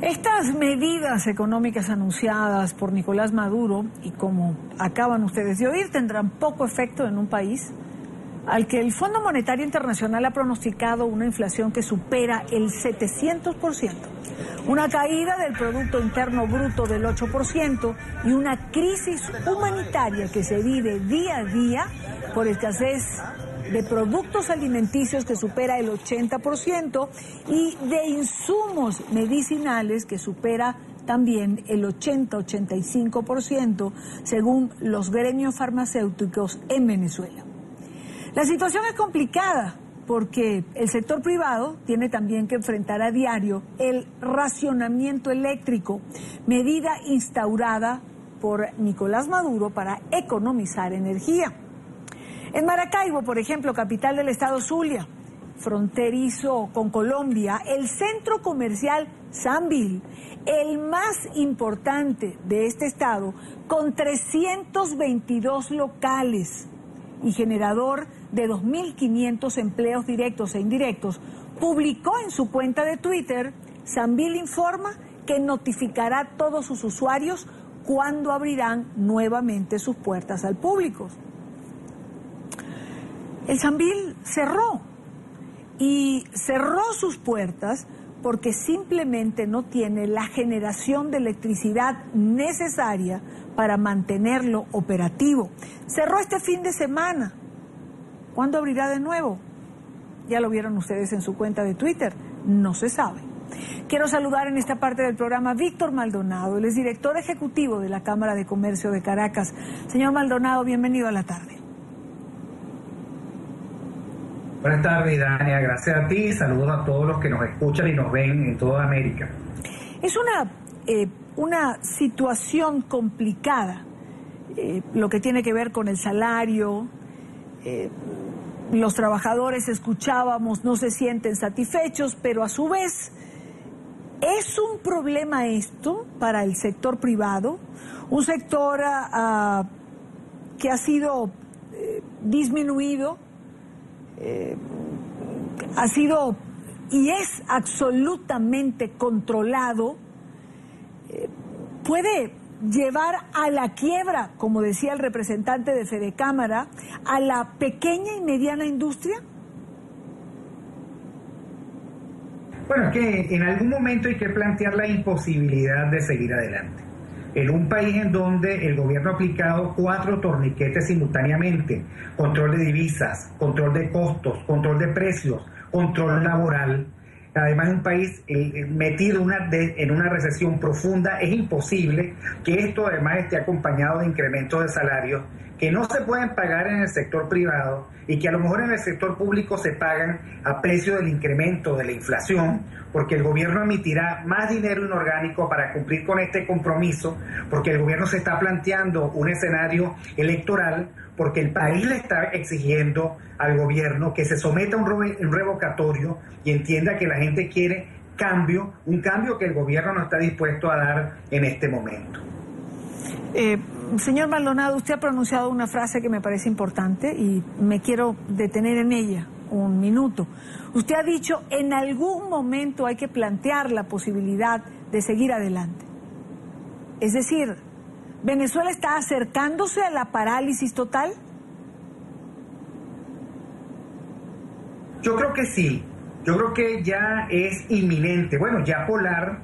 Estas medidas económicas anunciadas por Nicolás Maduro, y como acaban ustedes de oír, tendrán poco efecto en un país al que el Fondo Monetario Internacional ha pronosticado una inflación que supera el 700%, una caída del Producto Interno Bruto del 8% y una crisis humanitaria que se vive día a día por escasez de productos alimenticios que supera el 80% y de insumos medicinales que supera también el 80-85% según los gremios farmacéuticos en Venezuela. La situación es complicada porque el sector privado tiene también que enfrentar a diario el racionamiento eléctrico, medida instaurada por Nicolás Maduro para economizar energía. En Maracaibo, por ejemplo, capital del estado Zulia, fronterizo con Colombia, el centro comercial Sambil, el más importante de este estado, con 322 locales y generador de 2.500 empleos directos e indirectos, publicó en su cuenta de Twitter: Sambil informa que notificará a todos sus usuarios cuando abrirán nuevamente sus puertas al público. El Sambil cerró, y cerró sus puertas porque simplemente no tiene la generación de electricidad necesaria para mantenerlo operativo. Cerró este fin de semana. ¿Cuándo abrirá de nuevo? Ya lo vieron ustedes en su cuenta de Twitter, no se sabe. Quiero saludar en esta parte del programa a Víctor Maldonado, él es director ejecutivo de la Cámara de Comercio de Caracas. Señor Maldonado, bienvenido a la tarde. Buenas tardes, Dania. Gracias a ti. Saludos a todos los que nos escuchan y nos ven en toda América. Es una situación complicada, lo que tiene que ver con el salario. Los trabajadores, escuchábamos, no se sienten satisfechos, pero a su vez es un problema esto para el sector privado, un sector que ha sido disminuido. Ha sido y es absolutamente controlado, puede llevar a la quiebra, como decía el representante de Fedecámara, a la pequeña y mediana industria. Bueno, es que en algún momento hay que plantear la imposibilidad de seguir adelante. En un país en donde el gobierno ha aplicado 4 torniquetes simultáneamente: control de divisas, control de costos, control de precios, control laboral. Además, un país metido en una recesión profunda, es imposible que esto además esté acompañado de incrementos de salarios que no se pueden pagar en el sector privado y que a lo mejor en el sector público se pagan a precio del incremento de la inflación, porque el gobierno emitirá más dinero inorgánico para cumplir con este compromiso, porque el gobierno se está planteando un escenario electoral, porque el país le está exigiendo al gobierno que se someta a un revocatorio y entienda que la gente quiere cambio, un cambio que el gobierno no está dispuesto a dar en este momento. Señor Maldonado, usted ha pronunciado una frase que me parece importante y me quiero detener en ella un minuto. Usted ha dicho: en algún momento hay que plantear la posibilidad de seguir adelante. Es decir, ¿Venezuela está acercándose a la parálisis total? Yo creo que sí. Yo creo que ya es inminente. Bueno, ya Polar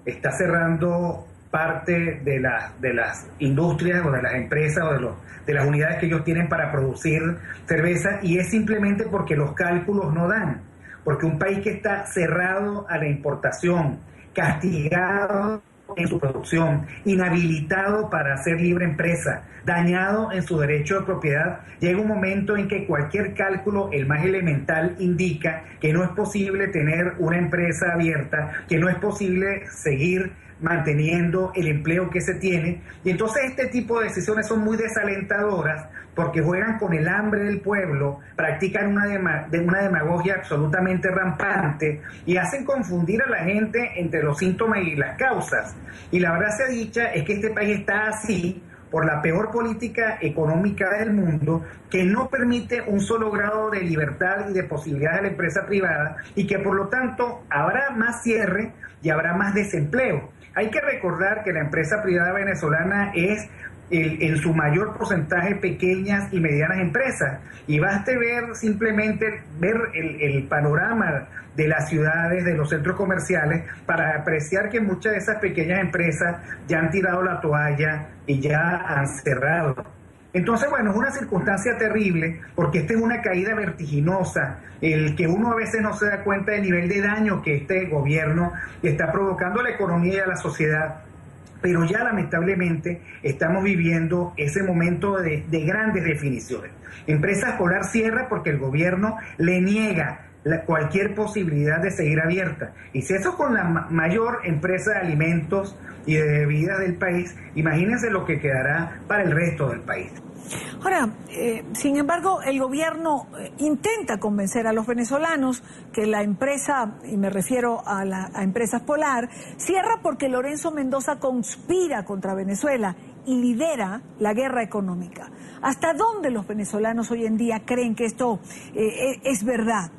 está cerrando parte de las industrias o de las empresas o de las unidades que ellos tienen para producir cerveza, y es simplemente porque los cálculos no dan, porque un país que está cerrado a la importación, castigado en su producción, inhabilitado para ser libre empresa, dañado en su derecho de propiedad, llega un momento en que cualquier cálculo, el más elemental, indica que no es posible tener una empresa abierta, que no es posible seguir manteniendo el empleo que se tiene, y entonces este tipo de decisiones son muy desalentadoras porque juegan con el hambre del pueblo, practican una demagogia absolutamente rampante y hacen confundir a la gente entre los síntomas y las causas. Y la verdad sea dicha es que este país está así por la peor política económica del mundo, que no permite un solo grado de libertad y de posibilidades a la empresa privada, y que por lo tanto habrá más cierre y habrá más desempleo. Hay que recordar que la empresa privada venezolana es en su mayor porcentaje pequeñas y medianas empresas, y baste ver simplemente el panorama de las ciudades, de los centros comerciales, para apreciar que muchas de esas pequeñas empresas ya han tirado la toalla y ya han cerrado. Entonces, bueno, es una circunstancia terrible, porque esta es una caída vertiginosa, el que uno a veces no se da cuenta del nivel de daño que este gobierno está provocando a la economía y a la sociedad. Pero ya lamentablemente estamos viviendo ese momento de grandes definiciones. Empresas Polar cierra porque el gobierno le niega cualquier posibilidad de seguir abierta. Y si eso con la mayor empresa de alimentos y de bebidas del país, imagínense lo que quedará para el resto del país. Ahora, sin embargo, el gobierno intenta convencer a los venezolanos que la empresa, y me refiero a Empresas Polar, cierra porque Lorenzo Mendoza conspira contra Venezuela y lidera la guerra económica. ¿Hasta dónde los venezolanos hoy en día creen que esto es verdad?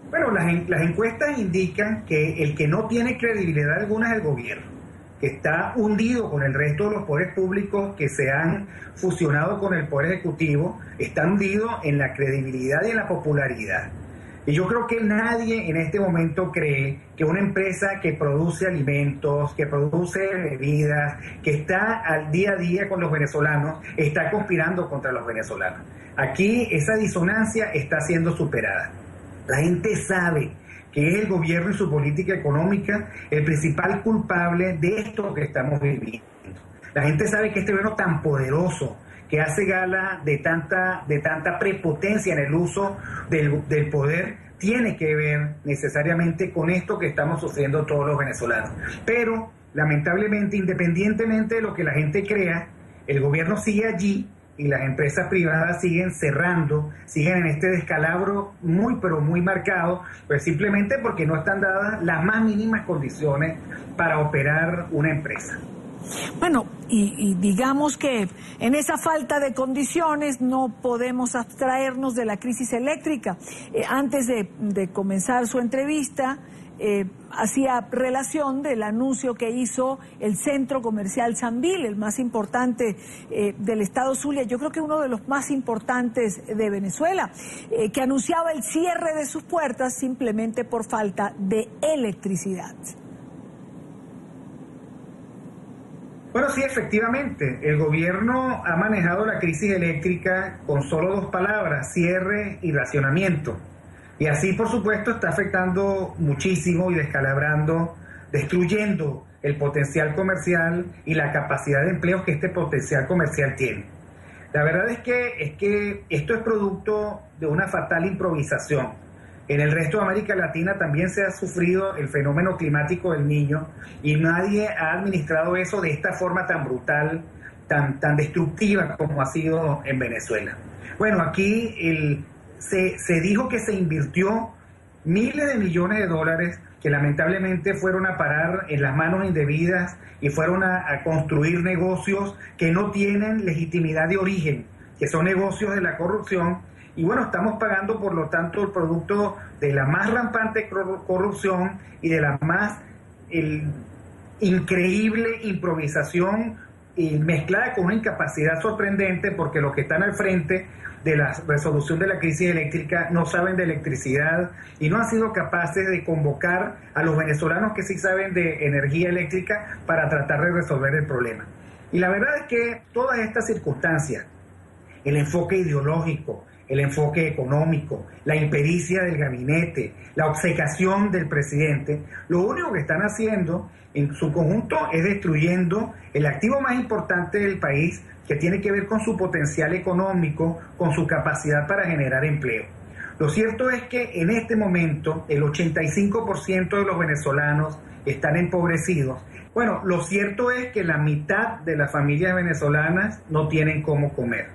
Bueno, las encuestas indican que el que no tiene credibilidad alguna es el gobierno, que está hundido con el resto de los poderes públicos que se han fusionado con el Poder Ejecutivo, está hundido en la credibilidad y en la popularidad. Y yo creo que nadie en este momento cree que una empresa que produce alimentos, que produce bebidas, que está al día a día con los venezolanos, está conspirando contra los venezolanos. Aquí esa disonancia está siendo superada. La gente sabe que es el gobierno y su política económica el principal culpable de esto que estamos viviendo. La gente sabe que este gobierno tan poderoso, que hace gala de tanta prepotencia en el uso del poder, tiene que ver necesariamente con esto que estamos sufriendo todos los venezolanos. Pero, lamentablemente, independientemente de lo que la gente crea, el gobierno sigue allí y las empresas privadas siguen cerrando, siguen en este descalabro pero muy marcado, pues simplemente porque no están dadas las más mínimas condiciones para operar una empresa. Bueno, y digamos que en esa falta de condiciones no podemos abstraernos de la crisis eléctrica. Antes de comenzar su entrevista, hacía relación del anuncio que hizo el Centro Comercial Sambil, el más importante del estado Zulia, yo creo que uno de los más importantes de Venezuela, que anunciaba el cierre de sus puertas simplemente por falta de electricidad. Bueno, sí, efectivamente, el gobierno ha manejado la crisis eléctrica con solo dos palabras: cierre y racionamiento. Y así, por supuesto, está afectando muchísimo y descalabrando, destruyendo el potencial comercial y la capacidad de empleos que este potencial comercial tiene. La verdad es que esto es producto de una fatal improvisación. En el resto de América Latina también se ha sufrido el fenómeno climático del Niño y nadie ha administrado eso de esta forma tan brutal, tan destructiva como ha sido en Venezuela. Bueno, aquí se dijo que se invirtió miles de millones de dólares que lamentablemente fueron a parar en las manos indebidas y fueron a construir negocios que no tienen legitimidad de origen, que son negocios de la corrupción. Y bueno, estamos pagando por lo tanto el producto de la más rampante corrupción y de la más increíble improvisación y mezclada con una incapacidad sorprendente, porque los que están al frente de la resolución de la crisis eléctrica no saben de electricidad y no han sido capaces de convocar a los venezolanos que sí saben de energía eléctrica para tratar de resolver el problema. Y la verdad es que todas estas circunstancias, el enfoque ideológico, el enfoque económico, la impericia del gabinete, la obcecación del presidente, lo único que están haciendo en su conjunto es destruyendo el activo más importante del país, que tiene que ver con su potencial económico, con su capacidad para generar empleo. Lo cierto es que en este momento el 85% de los venezolanos están empobrecidos. Bueno, lo cierto es que la mitad de las familias venezolanas no tienen cómo comer.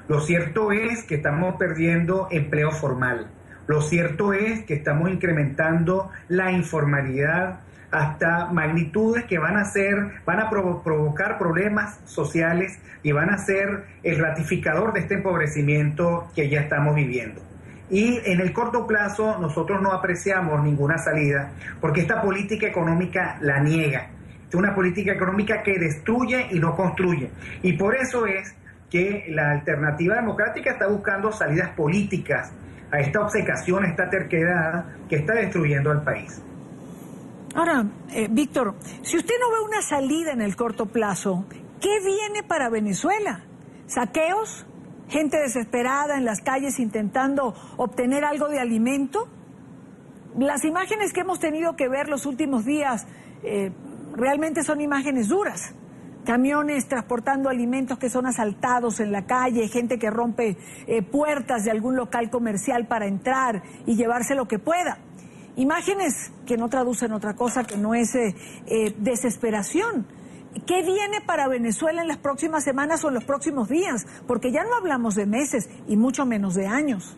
Lo cierto es que estamos perdiendo empleo formal. Lo cierto es que estamos incrementando la informalidad hasta magnitudes que van a provocar problemas sociales y van a ser el ratificador de este empobrecimiento que ya estamos viviendo. Y en el corto plazo nosotros no apreciamos ninguna salida porque esta política económica la niega. Es una política económica que destruye y no construye. Y por eso es que la alternativa democrática está buscando salidas políticas a esta obcecación, a esta terquedad que está destruyendo al país. Ahora, Víctor, si usted no ve una salida en el corto plazo, ¿qué viene para Venezuela? ¿Saqueos? ¿Gente desesperada en las calles intentando obtener algo de alimento? Las imágenes que hemos tenido que ver los últimos días realmente son imágenes duras. Camiones transportando alimentos que son asaltados en la calle, gente que rompe puertas de algún local comercial para entrar y llevarse lo que pueda. Imágenes que no traducen otra cosa que no es desesperación. ¿Qué viene para Venezuela en las próximas semanas o en los próximos días? Porque ya no hablamos de meses y mucho menos de años.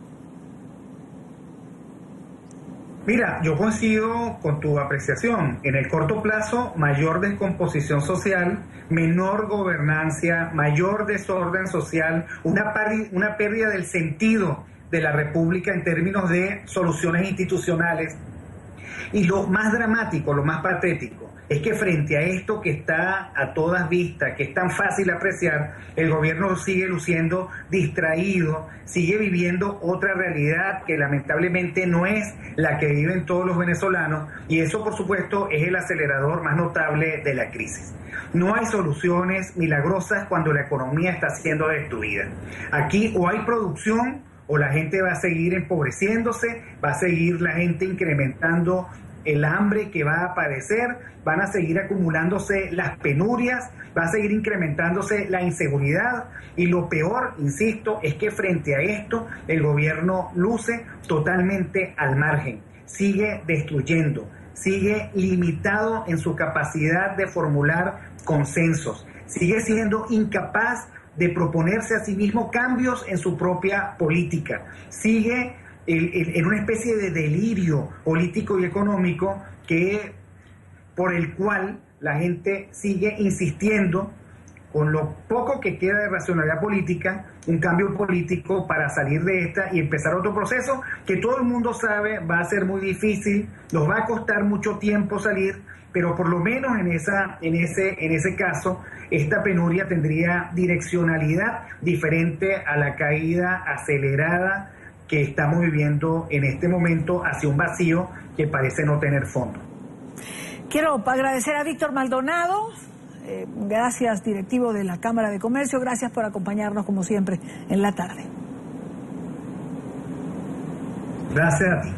Mira, yo coincido con tu apreciación. En el corto plazo, mayor descomposición social, menor gobernancia, mayor desorden social, una pérdida del sentido de la República en términos de soluciones institucionales. Y lo más dramático, lo más patético, es que frente a esto que está a todas vistas, que es tan fácil apreciar, el gobierno sigue luciendo distraído, sigue viviendo otra realidad que lamentablemente no es la que viven todos los venezolanos, y eso por supuesto es el acelerador más notable de la crisis. No hay soluciones milagrosas cuando la economía está siendo destruida. Aquí o hay producción o la gente va a seguir empobreciéndose, va a seguir la gente incrementando el hambre que va a padecer, van a seguir acumulándose las penurias, va a seguir incrementándose la inseguridad y lo peor, insisto, es que frente a esto el gobierno luce totalmente al margen, sigue destruyendo, sigue limitado en su capacidad de formular consensos, sigue siendo incapaz de proponerse a sí mismo cambios en su propia política, sigue en una especie de delirio político y económico por el cual la gente sigue insistiendo con lo poco que queda de racionalidad política, un cambio político para salir de esta y empezar otro proceso que todo el mundo sabe va a ser muy difícil, nos va a costar mucho tiempo salir, pero por lo menos en ese caso esta penuria tendría direccionalidad diferente a la caída acelerada que estamos viviendo en este momento hacia un vacío que parece no tener fondo. Quiero agradecer a Víctor Maldonado, gracias, directivo de la Cámara de Comercio, gracias por acompañarnos como siempre en la tarde. Gracias a ti.